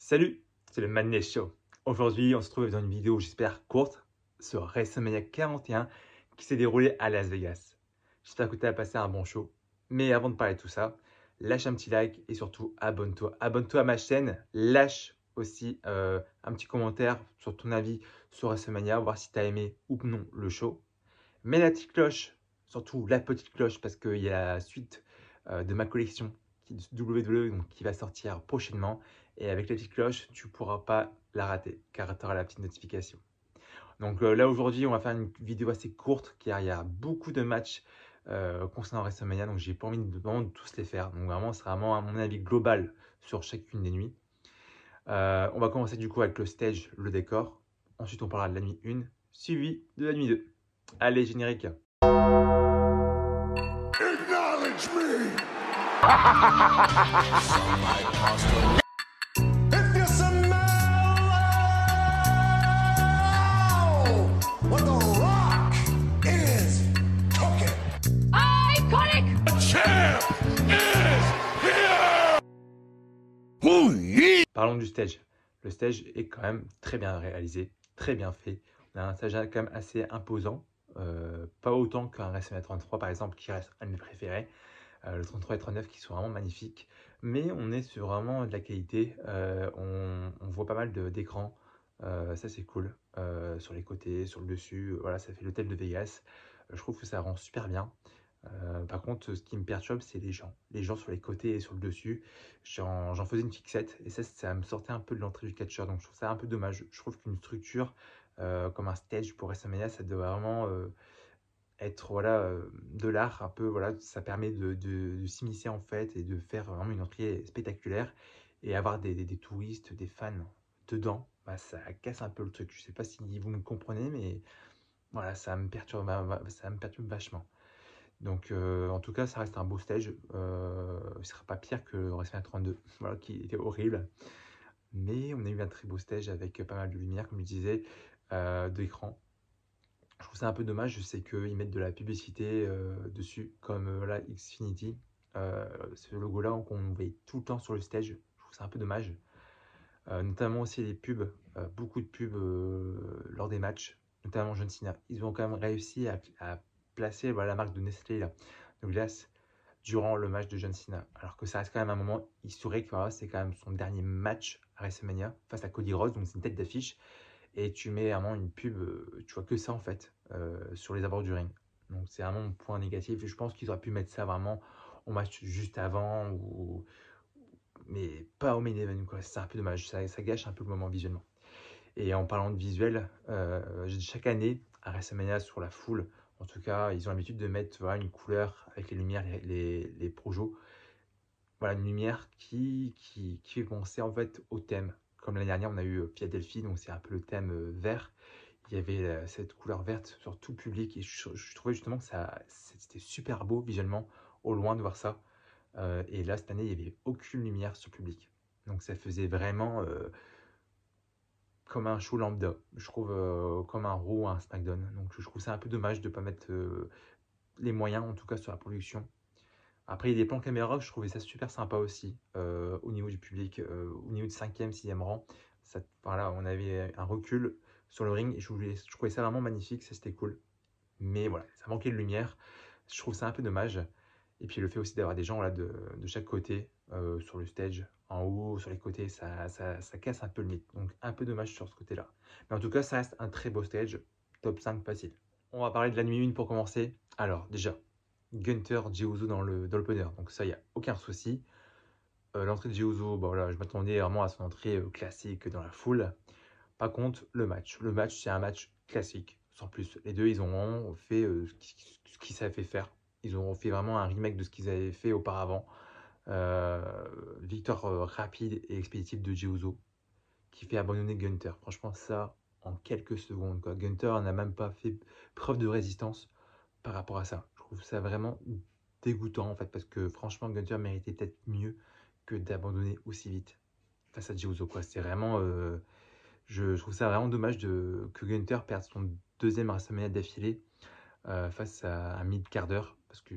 Salut, c'est le Madness Show. Aujourd'hui, on se trouve dans une vidéo, j'espère, courte sur WrestleMania 41 qui s'est déroulé à Las Vegas. J'espère que tu as passé un bon show. Mais avant de parler de tout ça, lâche un petit like et surtout abonne-toi. Abonne-toi à ma chaîne, lâche aussi un petit commentaire sur ton avis sur WrestleMania, voir si tu as aimé ou non le show. Mets la petite cloche, surtout la petite cloche, parce qu'il y a la suite de ma collection WWE donc, qui va sortir prochainement. Et avec la petite cloche, tu ne pourras pas la rater, car tu auras la petite notification. Donc là, aujourd'hui, on va faire une vidéo assez courte, car il y a beaucoup de matchs concernant WrestleMania, donc j'ai pas envie vraiment de tous les faire. Donc vraiment, c'est vraiment à mon avis global sur chacune des nuits. On va commencer du coup avec le stage, le décor. Ensuite, on parlera de la nuit 1, suivi de la nuit 2. Allez, générique. Acknowledge me! If you smell what the rock is cooking. Iconic! The champ is here! Oh yeah! Parlons du stage. Le stage est quand même très bien réalisé, très bien fait. On a un stage quand même assez imposant. Pas autant qu'un WrestleMania 33 par exemple, qui reste un de mes préférés. Le 33 et 39 qui sont vraiment magnifiques. Mais on est sur vraiment de la qualité. On voit pas mal d'écrans. Ça c'est cool. Sur les côtés, sur le dessus. Voilà, ça fait l'hôtel de Vegas. Je trouve que ça rend super bien. Par contre, ce qui me perturbe, c'est les gens. Les gens sur les côtés et sur le dessus. J'en faisais une fixette et ça me sortait un peu de l'entrée du catcheur. Donc je trouve ça un peu dommage. Je trouve qu'une structure comme un stage pour WrestleMania, ça doit vraiment être voilà, de l'art. Un peu, voilà, ça permet de s'immiscer en fait et de faire vraiment une entrée spectaculaire. Et avoir des touristes, des fans dedans, bah, ça casse un peu le truc. Je sais pas si vous me comprenez, mais voilà, ça me perturbe vachement. Donc, en tout cas, ça reste un beau stage. Il ne sera pas pire que WrestleMania 32, voilà, qui était horrible. Mais on a eu un très beau stage avec pas mal de lumière, comme je disais, d'écran. Je trouve ça un peu dommage. Je sais qu'ils mettent de la publicité dessus, comme là, Xfinity. Ce logo-là qu'on voyait tout le temps sur le stage. Je trouve ça un peu dommage. Notamment aussi les pubs, beaucoup de pubs lors des matchs, notamment John Cena. Ils ont quand même réussi à placer voilà, la marque de Nestlé, là, de glace, durant le match de John Cena. Alors que ça reste quand même un moment historique, voilà, c'est quand même son dernier match à WrestleMania face à Cody Rhodes, donc c'est une tête d'affiche. Et tu mets vraiment une pub, tu vois que ça en fait, sur les abords du ring. Donc c'est vraiment mon point négatif. Et je pense qu'ils auraient pu mettre ça vraiment au match juste avant ou mais pas au main event, quoi. C'est un peu dommage, ça gâche un peu le moment visuellement. Et en parlant de visuel, chaque année, à WrestleMania, sur la foule, en tout cas, ils ont l'habitude de mettre voilà, une couleur avec les lumières, les projos. Voilà, une lumière qui fait penser en fait au thème. Comme l'année dernière, on a eu Philadelphie, donc c'est un peu le thème vert. Il y avait cette couleur verte sur tout le public et je trouvais justement que c'était super beau visuellement, au loin de voir ça. Et là, cette année, il n'y avait aucune lumière sur le public. Donc ça faisait vraiment comme un show lambda, je trouve, comme un Raw ou un SmackDown. Donc je trouve ça un peu dommage de ne pas mettre les moyens, en tout cas sur la production. Après, il y a des plans caméra, je trouvais ça super sympa aussi, au niveau du public, au niveau du 5e, 6e rang. Ça, voilà, on avait un recul sur le ring et je trouvais ça vraiment magnifique, ça c'était cool. Mais voilà, ça manquait de lumière. Je trouve ça un peu dommage. Et puis le fait aussi d'avoir des gens là, de chaque côté, sur le stage, en haut, sur les côtés, ça casse un peu le mythe. Donc un peu dommage sur ce côté-là. Mais en tout cas, ça reste un très beau stage, top 5 facile. On va parler de la nuit 1 pour commencer. Alors déjà, Gunther, Jey Uso dans l'opener. Donc ça, il n'y a aucun souci. L'entrée de Jey Uso, bon, voilà, je m'attendais vraiment à son entrée classique dans la foule. Par contre, le match. Le match, c'est un match classique, sans plus. Les deux, ils ont fait ce qu'ils savaient faire. Ils ont fait vraiment un remake de ce qu'ils avaient fait auparavant. Victoire rapide et expéditive de Jey Uso, qui fait abandonner Gunther. Franchement, ça, en quelques secondes, quoi. Gunther n'a même pas fait preuve de résistance par rapport à ça. Je trouve ça vraiment dégoûtant, en fait, parce que franchement, Gunther méritait peut-être mieux que d'abandonner aussi vite face à Jey Uso, quoi. C'est vraiment... je trouve ça vraiment dommage que Gunther perde son deuxième WrestleMania d'affilée face à un mid-quart d'heure. Parce que,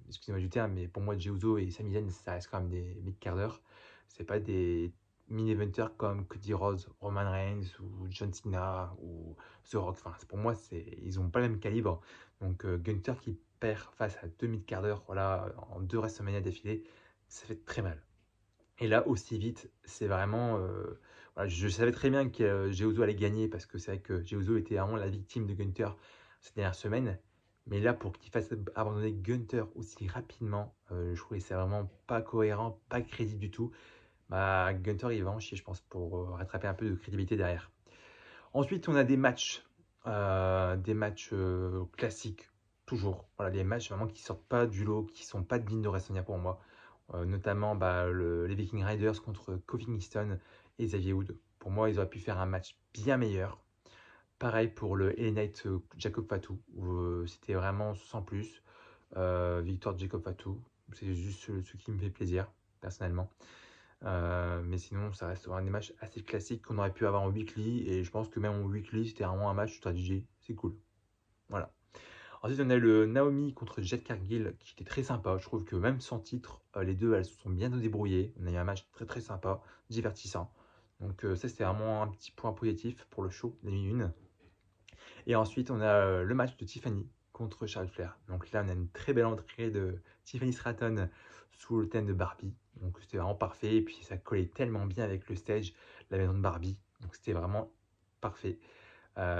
excusez-moi du terme, mais pour moi, Jey Uso et Sami Zayn, ça reste quand même des mid-quart d'heure. C'est pas des mini-eventers comme Cody Rhodes, Roman Reigns ou John Cena ou The Rock. Enfin, pour moi, ils n'ont pas le même calibre. Donc Gunther qui perd face à 2 mid-quart d'heure, voilà, en 2 WrestleMania d'affilée, ça fait très mal. Et là, aussi vite, c'est vraiment. Voilà, je savais très bien que Jey Uso allait gagner parce que c'est vrai que Jey Uso était vraiment la victime de Gunther cette dernière semaine. Mais là, pour qu'il fasse abandonner Gunther aussi rapidement, je trouvais ça vraiment pas cohérent, pas crédible du tout. Bah, Gunther, il va en chier, je pense, pour rattraper un peu de crédibilité derrière. Ensuite, on a des matchs classiques, toujours. Voilà, des matchs vraiment qui sortent pas du lot, qui sont pas dignes de WrestleMania pour moi. Notamment les Viking Riders contre Kofi Kingston et Xavier Wood. Pour moi, ils auraient pu faire un match bien meilleur. Pareil pour le LA Knight Jacob Fatu, où c'était vraiment sans plus. Victoire de Jacob Fatu, c'est juste ce qui me fait plaisir, personnellement. Mais sinon, ça reste un des matchs assez classiques qu'on aurait pu avoir en weekly. Et je pense que même en weekly, c'était vraiment un match stratégie. C'est cool. Voilà. Ensuite, on a le Naomi contre Jade Cargill qui était très sympa. Je trouve que même sans titre, les deux, elles se sont bien débrouillées. On a eu un match très très sympa, divertissant. Donc ça, c'était vraiment un petit point positif pour le show, la nuit 1. Et ensuite, on a le match de Tiffany contre Charlotte Flair. Donc là, on a une très belle entrée de Tiffany Stratton sous le thème de Barbie. Donc c'était vraiment parfait. Et puis ça collait tellement bien avec le stage, la maison de Barbie. Donc c'était vraiment parfait.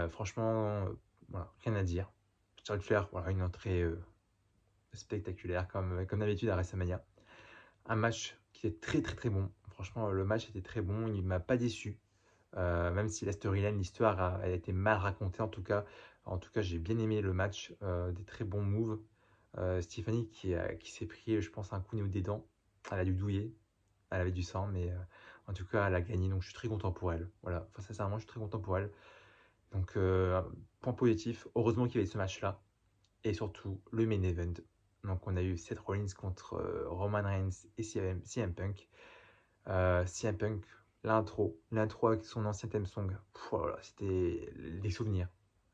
Franchement, voilà, rien à dire. Charlotte Flair, voilà, une entrée spectaculaire comme d'habitude à WrestleMania. Un match qui est très très très bon. Franchement, le match était très bon. Il m'a pas déçu. Même si la storyline, l'histoire a été mal racontée en tout cas, j'ai bien aimé le match, des très bons moves. Stephanie qui s'est pris, je pense, un coup au niveau des dents. Elle a dû douiller, elle avait du sang, mais en tout cas, elle a gagné, donc je suis très content pour elle. Voilà, enfin, sincèrement, je suis très content pour elle. Donc, point positif, heureusement qu'il y avait ce match-là, et surtout le main event. Donc, on a eu Seth Rollins contre Roman Reigns et CM Punk. CM Punk, l'intro avec son ancien theme song, voilà, c'était des souvenirs,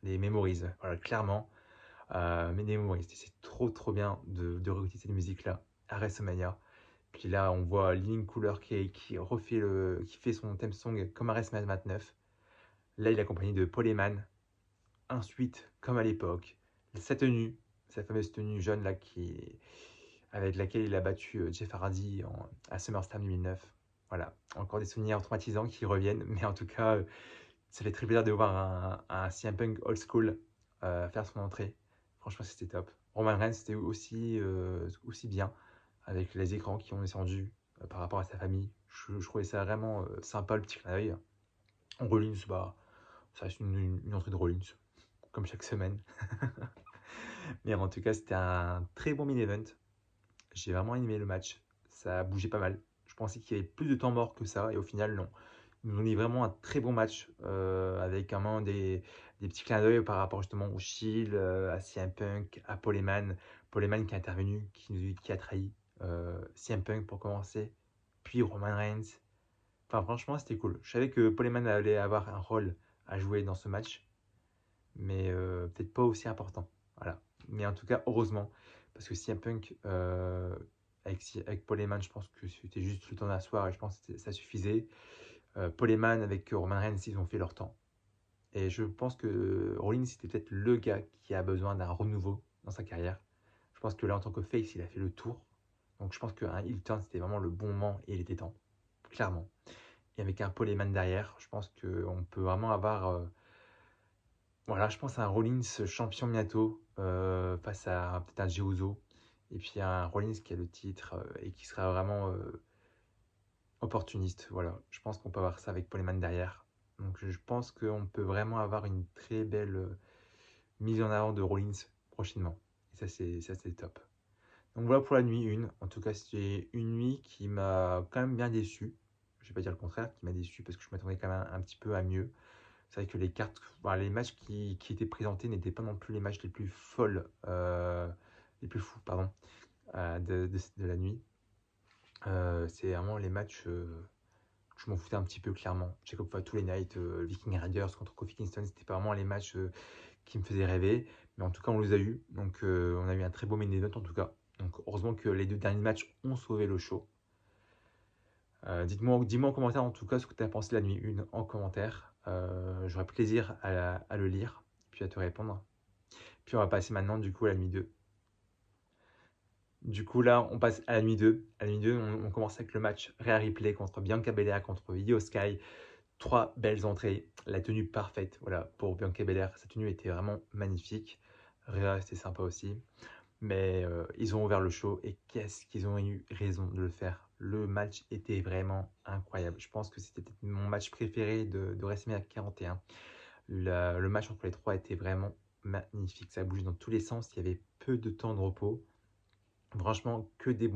des memories, voilà, clairement, mais des memories. C'est trop trop bien de réécouter cette musique-là à WrestleMania. Puis là, on voit Living Cooler qui fait son theme song comme à WrestleMania 29. Là, il est accompagné de Paul Heyman. Ensuite, comme à l'époque, sa fameuse tenue jaune là avec laquelle il a battu Jeff Hardy à SummerSlam 2009. Voilà, encore des souvenirs traumatisants qui reviennent, mais en tout cas, ça fait très plaisir de voir un CM Punk old school faire son entrée. Franchement, c'était top. Roman Reigns, c'était aussi bien, avec les écrans qui ont descendu par rapport à sa famille. Je trouvais ça vraiment sympa, le petit clin d'œil. Rollins, bah, ça reste une entrée de Rollins, comme chaque semaine. Mais en tout cas, c'était un très bon main-event. J'ai vraiment aimé le match. Ça a bougé pas mal. Je pensais qu'il y avait plus de temps mort que ça, et au final, non. Ils nous ont dit vraiment un très bon match, avec vraiment des petits clins d'œil par rapport justement au Shield, à CM Punk, à Paul Heyman. Paul Heyman qui est intervenu, qui a trahi CM Punk pour commencer, puis Roman Reigns. Enfin, franchement, c'était cool. Je savais que Paul Heyman allait avoir un rôle à jouer dans ce match, mais peut-être pas aussi important. Voilà. Mais en tout cas, heureusement, parce que CM Punk, avec Paul Heyman, je pense que c'était juste le temps d'asseoir et je pense que ça suffisait. Paul Heyman avec Roman Reigns, ils ont fait leur temps. Et je pense que Rollins, c'était peut-être le gars qui a besoin d'un renouveau dans sa carrière. Je pense que là, en tant que face, il a fait le tour. Donc je pense qu'un heel turn, c'était vraiment le bon moment et il était temps. Clairement. Et avec un Paul Heyman derrière, je pense qu'on peut vraiment avoir... voilà, je pense à un Rollins champion bientôt, face à peut-être un Jey Uso. Et puis un Rollins qui a le titre et qui sera vraiment opportuniste. Voilà, je pense qu'on peut avoir ça avec Paul Heyman derrière. Donc je pense qu'on peut vraiment avoir une très belle mise en avant de Rollins prochainement. Et ça c'est top. Donc voilà pour la nuit 1. En tout cas, c'est une nuit qui m'a quand même bien déçu. Je vais pas dire le contraire, qui m'a déçu parce que je m'attendais quand même un petit peu à mieux. C'est vrai que les cartes, voilà, les matchs qui étaient présentés n'étaient pas non plus les matchs les plus folles, les plus fous, pardon, de la nuit. C'est vraiment les matchs, je m'en foutais un petit peu clairement. Jacob Fatu, les Night, Viking Raiders contre Kofi Kingston, c'était pas vraiment les matchs qui me faisaient rêver. Mais en tout cas, on les a eus. Donc, on a eu un très beau main event en tout cas. Donc, heureusement que les deux derniers matchs ont sauvé le show. Dis-moi en commentaire en tout cas ce que tu as pensé de la nuit 1 en commentaire. J'aurai plaisir à le lire, puis à te répondre. Puis on va passer maintenant du coup à la nuit 2. Du coup là, on passe à la nuit 2. À la nuit 2, on commence avec le match Rhea Ripley contre Bianca Belair contre Io Sky. 3 belles entrées, la tenue parfaite voilà, pour Bianca Belair. Sa tenue était vraiment magnifique. Rhea, c'était sympa aussi. Mais ils ont ouvert le show et qu'est-ce qu'ils ont eu raison de le faire. Le match était vraiment incroyable. Je pense que c'était mon match préféré de WrestleMania 41. Le match entre les trois était vraiment magnifique. Ça bougeait dans tous les sens. Il y avait peu de temps de repos. Franchement, que des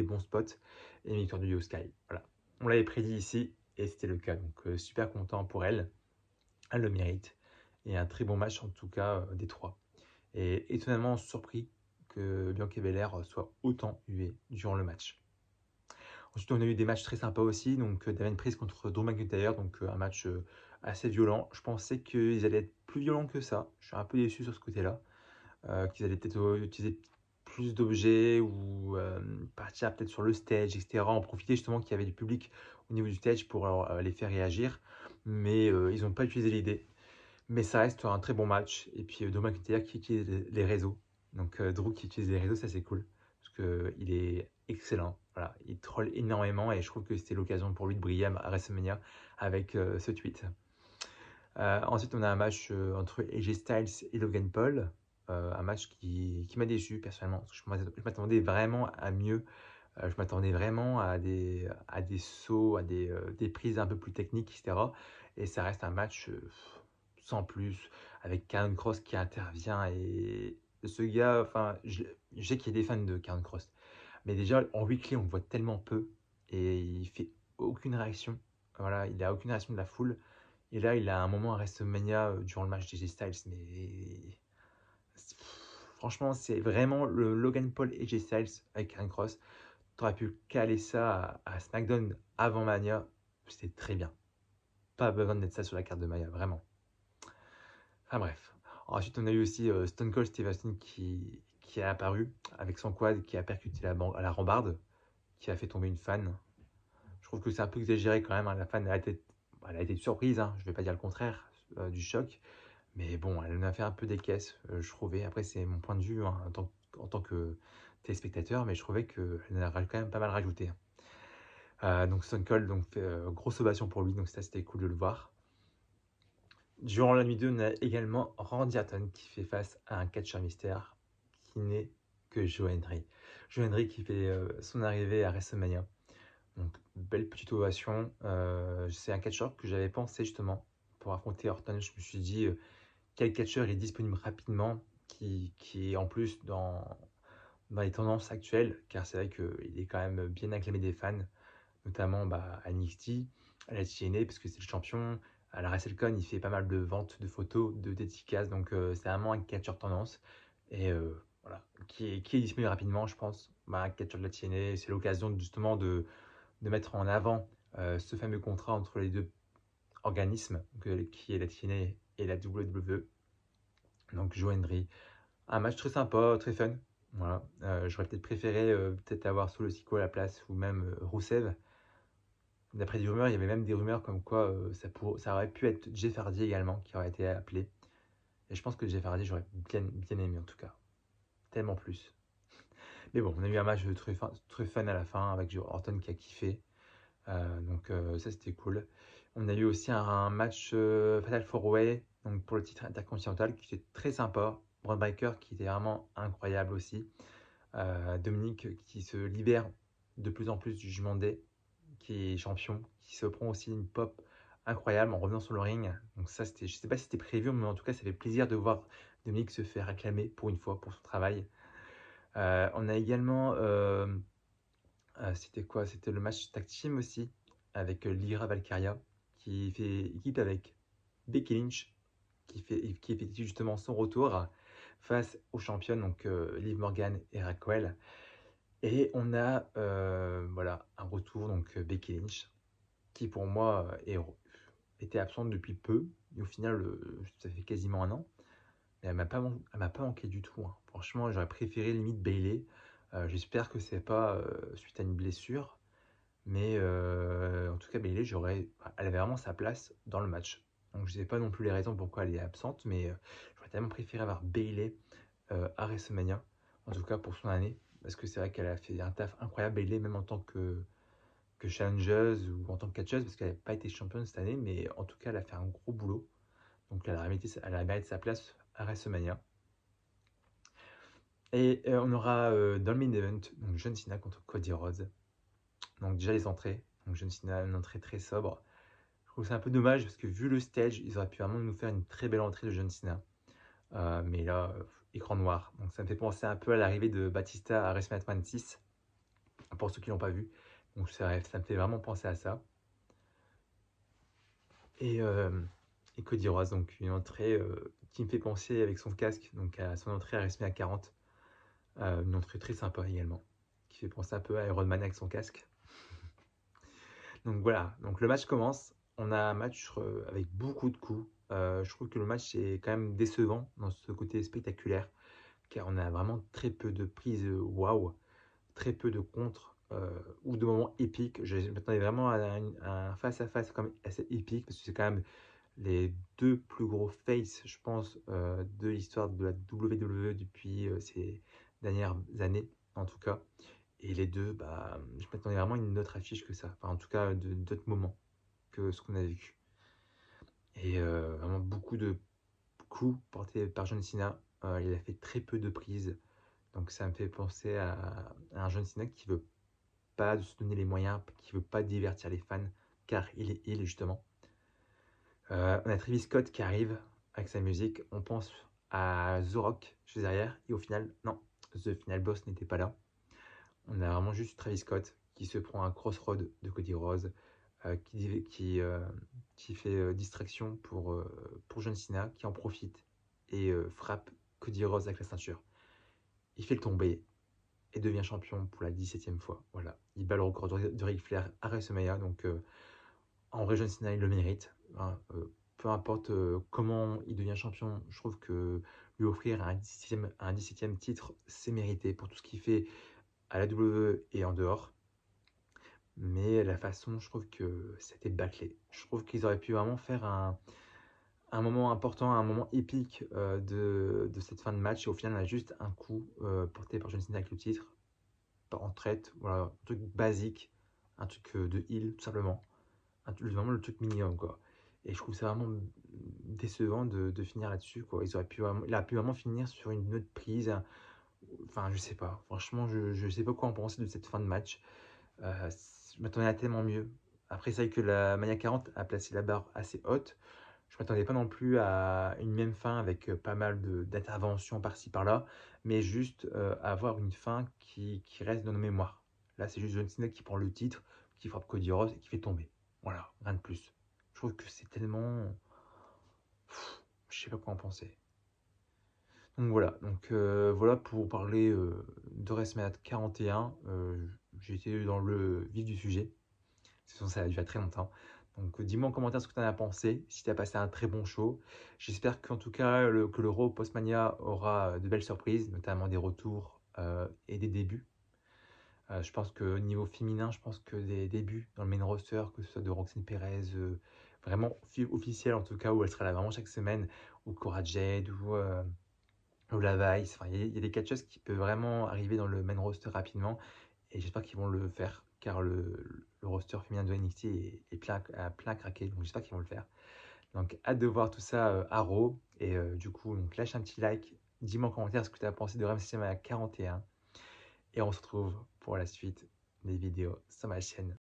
bons spots. Et une victoire de Io Sky. Voilà. On l'avait prédit ici et c'était le cas. Donc super content pour elle. Elle le mérite. Et un très bon match en tout cas des trois. Et étonnamment surpris que Bianca Belair soit autant huée durant le match. Ensuite, on a eu des matchs très sympas aussi. Donc, Damien Priest contre Drew McIntyre. Donc, un match assez violent. Je pensais qu'ils allaient être plus violents que ça. Je suis un peu déçu sur ce côté-là. Qu'ils allaient peut-être utiliser plus d'objets ou partir peut-être sur le stage, etc. En profiter justement qu'il y avait du public au niveau du stage pour les faire réagir. Mais ils n'ont pas utilisé l'idée. Mais ça reste un très bon match. Et puis Drew McIntyre qui utilise les réseaux. Donc Drew qui utilise les réseaux, ça c'est cool. Parce qu'il est excellent. Voilà, il troll énormément et je trouve que c'était l'occasion pour lui de briller à WrestleMania avec ce tweet. Ensuite, on a un match entre AJ Styles et Logan Paul. Un match qui m'a déçu personnellement. Parce que je m'attendais vraiment à mieux. Je m'attendais vraiment à des sauts, à des prises un peu plus techniques, etc. Et ça reste un match sans plus, avec Karrion Kross qui intervient. Et ce gars, enfin, je sais qu'il y a des fans de Karrion Kross. Mais déjà, en weekly, on le voit tellement peu. Et il fait aucune réaction. Voilà, il a aucune réaction de la foule. Et là, il a un moment à WrestleMania durant le match DJ Styles. Mais franchement, c'est vraiment le Logan Paul et AJ Styles avec Karrion Kross. T'aurais pu caler ça à SmackDown avant Mania, c'était très bien. Pas besoin de mettre ça sur la carte de Mania, vraiment. Enfin bref. Ensuite, on a eu aussi Stone Cold Steve Austin qui est apparu avec son quad qui a percuté la rambarde, qui a fait tomber une fan. Je trouve que c'est un peu exagéré quand même. Hein. La fan elle a été surprise, hein. Je ne vais pas dire le contraire du choc. Mais bon, elle en a fait un peu des caisses, je trouvais. Après, c'est mon point de vue hein, en tant que téléspectateur, mais je trouvais qu'elle en a quand même pas mal rajouté. Donc Stone Cold, donc, grosse ovation pour lui, donc ça c'était cool de le voir. Durant la nuit 2, on a également Randy Orton qui fait face à un catcheur mystère qui n'est que Joe Hendry. Joe Hendry qui fait son arrivée à WrestleMania. Donc belle petite ovation. C'est un catcheur que j'avais pensé justement pour affronter Orton. Je me suis dit quel catcheur est disponible rapidement qui est en plus dans les tendances actuelles, car c'est vrai qu'il est quand même bien acclamé des fans. Notamment à NXT, à la TNA, parce que c'est le champion. À la WrestleCon, il fait pas mal de ventes de photos, de dédicaces, donc c'est vraiment un catcheur tendance. Et voilà, qui est disponible rapidement, je pense. Un catcheur de la TNA, c'est l'occasion justement de mettre en avant ce fameux contrat entre les deux organismes, qui est la TNA et la WWE. Donc Joe Hendry, un match très sympa, très fun. Voilà. J'aurais peut-être préféré peut-être avoir Solo Sikoa à la place, ou même Rusev. D'après des rumeurs, il y avait même des rumeurs comme quoi ça aurait pu être Jeff Hardy également qui aurait été appelé. Et je pense que Jeff Hardy, j'aurais bien aimé en tout cas. Tellement plus. Mais bon, on a eu un match très fun à la fin avec Joe Orton qui a kiffé. Donc ça c'était cool. On a eu aussi un match Fatal 4-Way donc pour le titre intercontinental qui était très sympa. Braun Breaker qui était vraiment incroyable aussi. Dominique qui se libère de plus en plus du Jugement Day, qui est champion, qui se prend aussi une pop incroyable en revenant sur le ring. Donc ça, je sais pas si c'était prévu, mais en tout cas, ça fait plaisir de voir Dominique se faire acclamer pour une fois pour son travail. On a également, c'était quoi? C'était le match tag team aussi, avec Lyra Valkyria, qui fait équipe avec Becky Lynch, qui effectue justement son retour face aux championnes, donc Liv Morgan et Raquel. Et on a voilà, un retour, donc Becky Lynch, qui pour moi était absente depuis peu. Et au final, ça fait quasiment un an. Mais elle m'a pas manqué du tout. Hein. Franchement, j'aurais préféré limite Bayley. J'espère que c'est pas suite à une blessure. Mais en tout cas, Bayley, elle avait vraiment sa place dans le match. Donc je sais pas non plus les raisons pourquoi elle est absente, mais j'aurais tellement préféré avoir Bayley à WrestleMania, en tout cas pour son année, parce que c'est vrai qu'elle a fait un taf incroyable, Bayley, même en tant que challengeuse ou en tant que catcheuse, parce qu'elle n'a pas été championne cette année, mais en tout cas, elle a fait un gros boulot. Donc elle a mérité sa place à WrestleMania. Et on aura dans le main event donc John Cena contre Cody Rhodes. Donc déjà les entrées. Donc John Cena, une entrée très sobre. Je trouve que c'est un peu dommage parce que vu le stage, ils auraient pu vraiment nous faire une très belle entrée de John Cena. Mais là, écran noir. Donc ça me fait penser un peu à l'arrivée de Batista à WrestleMania 26. Pour ceux qui l'ont pas vu. Donc ça me fait vraiment penser à ça. Et Cody Rhodes, donc une entrée qui me fait penser avec son casque, donc à son entrée à WrestleMania 40. Une entrée très sympa également, qui fait penser un peu à Iron Man avec son casque. Donc voilà, donc le match commence. On a un match avec beaucoup de coups. Je trouve que le match est quand même décevant dans ce côté spectaculaire, car on a vraiment très peu de prises waouh, très peu de contres ou de moments épiques. Je m'attendais vraiment à un face-à-face quand même assez épique, parce que c'est quand même les deux plus gros faces, je pense, de l'histoire de la WWE depuis ces dernières années, en tout cas. Et les deux, bah, je m'attendais vraiment à une autre affiche que ça. Enfin, en tout cas, d'autres moments que ce qu'on a vécu. Et vraiment beaucoup de coups portés par John Cena. Il a fait très peu de prises. Donc ça me fait penser à un John Cena qui veut pas se donner les moyens, qui veut pas divertir les fans, car il est heel justement. On a Travis Scott qui arrive avec sa musique. On pense à The Rock chez derrière. Et au final, non, The Final Boss n'était pas là. On a vraiment juste Travis Scott qui se prend un crossroad de Cody Rhodes, qui fait distraction pour John Cena, qui en profite et frappe Cody Rhodes avec la ceinture. Il fait le tomber et devient champion pour la 17e fois. Voilà. Il bat le record de Ric Flair à WrestleMania. Donc en vrai, John Cena, il le mérite. Hein, peu importe comment il devient champion, je trouve que lui offrir un 17e titre, c'est mérité pour tout ce qu'il fait à la WWE et en dehors. Mais la façon, je trouve que c'était bâclé. Je trouve qu'ils auraient pu vraiment faire un moment important, un moment épique de cette fin de match. Et au final, on a juste un coup porté par John Cena avec le titre, en traite, voilà, un truc basique, un truc de heel, tout simplement. Vraiment le truc minimum, quoi. Et je trouve ça vraiment décevant de finir là-dessus, quoi. Il a pu vraiment finir sur une autre prise. Enfin, je sais pas. Franchement, je sais pas quoi en penser de cette fin de match. Je m'attendais à tellement mieux. Après, c'est vrai que la Mania 40 a placé la barre assez haute. Je m'attendais pas non plus à une même fin avec pas mal d'interventions par-ci par-là, mais juste à avoir une fin qui reste dans nos mémoires. Là, c'est juste John Cena qui prend le titre, qui frappe Cody Rhodes et qui fait tomber. Voilà, rien de plus. Je trouve que c'est tellement... Je sais pas quoi en penser. Donc voilà pour parler de WrestleMania 41. J'ai été dans le vif du sujet. C'est sûr, ça a déjà très longtemps. Donc dis-moi en commentaire ce que tu en as pensé, si tu as passé un très bon show. J'espère qu'en tout cas que le Raw Post-Mania aura de belles surprises, notamment des retours et des débuts. Je pense que niveau féminin, je pense que des débuts dans le main roster, que ce soit de Roxanne Perez, vraiment officiel en tout cas, où elle sera là vraiment chaque semaine, ou Cora Jade, ou la Vice. Enfin, il y a des catcheuses qui peuvent vraiment arriver dans le main roster rapidement. Et j'espère qu'ils vont le faire, car le roster féminin de NXT est plein à craquer. Donc j'espère qu'ils vont le faire. Donc hâte de voir tout ça à Raw. Et du coup, donc, lâche un petit like. Dis-moi en commentaire ce que tu as pensé de WrestleMania 41. Et on se retrouve pour la suite des vidéos sur ma chaîne.